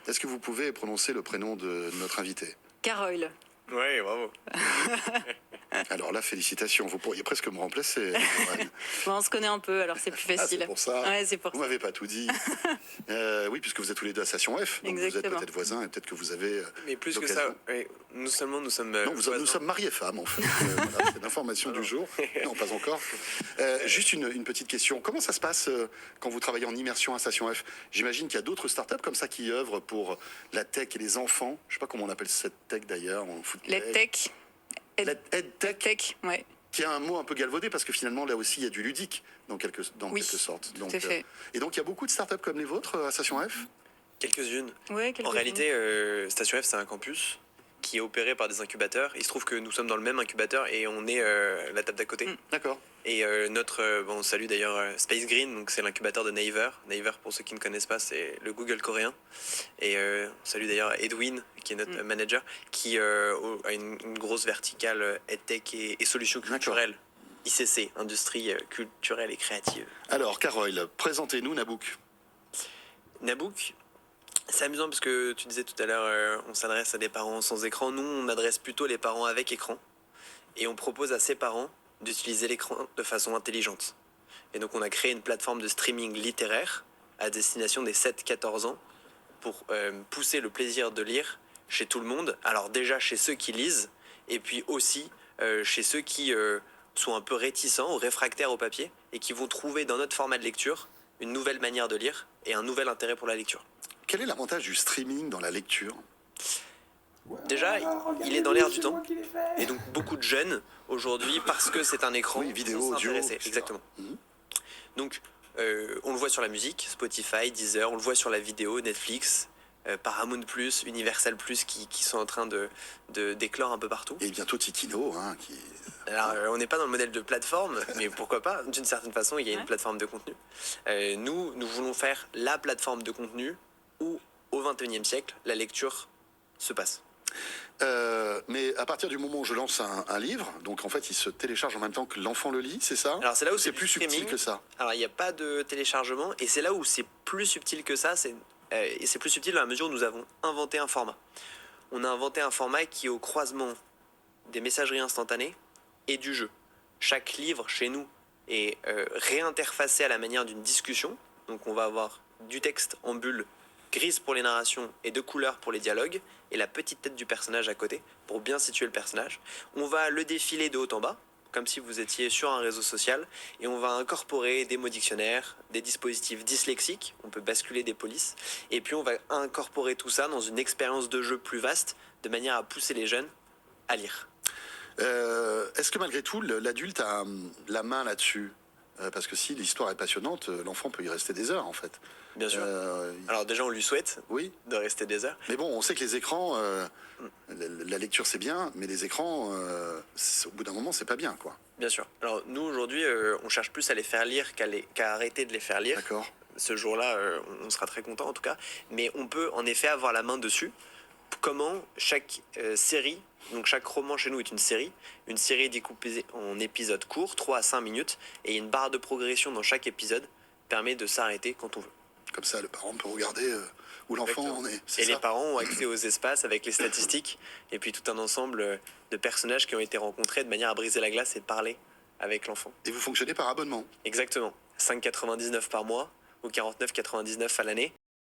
Est-ce que vous pouvez prononcer le prénom de notre invité? Carole. Ouais, bravo. Alors là, félicitations, vous pourriez presque me remplacer. Bon, on se connaît un peu, alors c'est plus facile. C'est pour ça. Ouais, c'est pour Vous ça. m'avez pas tout dit. Oui, puisque vous êtes tous les deux à Station F. Donc vous êtes Exactement. peut-être voisins et peut-être que vous avez. Mais plus que l'occasion. ça, ouais, nous sommes Non, nous voisins. sommes mariés femmes, en fait. Voilà, c'est l'information du jour. Non, pas encore. Juste une petite question. Comment ça se passe quand vous travaillez en immersion à Station F? J'imagine qu'il y a d'autres startups comme ça qui œuvrent pour la tech et les enfants. Je sais pas comment on appelle cette tech d'ailleurs. EdTech. EdTech, Tech, ouais. qui est un mot un peu galvaudé parce que finalement là aussi il y a du ludique dans quelque sorte. Donc, tout à fait. et donc il y a beaucoup de startups comme les vôtres à Station F? Quelques-unes. Ouais, quelques-uns. En réalité, Station F, c'est un campus qui est opéré par des incubateurs. Il se trouve que nous sommes dans le même incubateur et on est la table d'à côté. D'accord. Et on salue d'ailleurs Space Green, donc c'est l'incubateur de Naver. Naver, pour ceux qui ne connaissent pas, c'est le Google coréen. Et on salue d'ailleurs Edwin, qui est notre manager, qui a une grosse verticale EdTech et solutions culturelles. ICC, industrie culturelle et créative. Alors Carole, présentez-nous Nabook. Nabook, c'est amusant parce que tu disais tout à l'heure, on s'adresse à des parents sans écran. Nous, on adresse plutôt les parents avec écran. Et on propose à ces parents d'utiliser l'écran de façon intelligente. Et donc, on a créé une plateforme de streaming littéraire à destination des 7-14 ans pour pousser le plaisir de lire chez tout le monde. Alors déjà chez ceux qui lisent et puis aussi chez ceux qui sont un peu réticents ou réfractaires au papier et qui vont trouver dans notre format de lecture une nouvelle manière de lire et un nouvel intérêt pour la lecture. Quel est l'avantage du streaming dans la lecture? Déjà, il est dans l'air du temps. Et donc beaucoup de jeunes aujourd'hui, parce que c'est un écran, Oui, vidéo, vont audio, s'intéresser. etc. Exactement. Donc on le voit sur la musique, Spotify, Deezer, on le voit sur la vidéo, Netflix, Paramount+, Universal+, qui sont en train d'éclore un peu partout. Et bientôt Tikino, hein, qui... Alors on n'est pas dans le modèle de plateforme, mais pourquoi pas? D'une certaine façon, il y a une plateforme de contenu. Nous voulons faire la plateforme de contenu où, au XXIe siècle, la lecture se passe. Mais à partir du moment où je lance un livre, donc en fait il se télécharge en même temps que l'enfant le lit, c'est ça? Alors c'est là où c'est du plus subtil streaming. que ça. Alors il n'y a pas de téléchargement et c'est là où c'est plus subtil que ça. Et c'est plus subtil dans la mesure où nous avons inventé un format. On a inventé un format qui est au croisement des messageries instantanées et du jeu. Chaque livre chez nous est réinterfacé à la manière d'une discussion. Donc on va avoir du texte en bulle grise pour les narrations et de couleurs pour les dialogues, et la petite tête du personnage à côté pour bien situer le personnage. On va le défiler de haut en bas, comme si vous étiez sur un réseau social, et on va incorporer des mots dictionnaires, des dispositifs dyslexiques, on peut basculer des polices, et puis on va incorporer tout ça dans une expérience de jeu plus vaste, de manière à pousser les jeunes à lire. Est-ce que malgré tout l'adulte a la main là-dessus? Parce que si l'histoire est passionnante, l'enfant peut y rester des heures en fait. Bien sûr. Alors déjà on lui souhaite Oui. de rester des heures. Mais bon, on sait que les écrans, la lecture c'est bien, mais les écrans, au bout d'un moment c'est pas bien quoi. Bien sûr. Alors nous aujourd'hui on cherche plus à les faire lire qu'à arrêter de les faire lire. D'accord. Ce jour-là on sera très content en tout cas. Mais on peut en effet avoir la main dessus. Comment chaque série, donc chaque roman chez nous est une série découpée en épisodes courts, 3 à 5 minutes, et une barre de progression dans chaque épisode permet de s'arrêter quand on veut. Comme ça, le parent peut regarder où l'enfant en est. Et les parents ont accès aux espaces avec les statistiques, et puis tout un ensemble de personnages qui ont été rencontrés de manière à briser la glace et parler avec l'enfant. Et vous fonctionnez par abonnement? Exactement. 5,99 par mois ou 49,99 à l'année.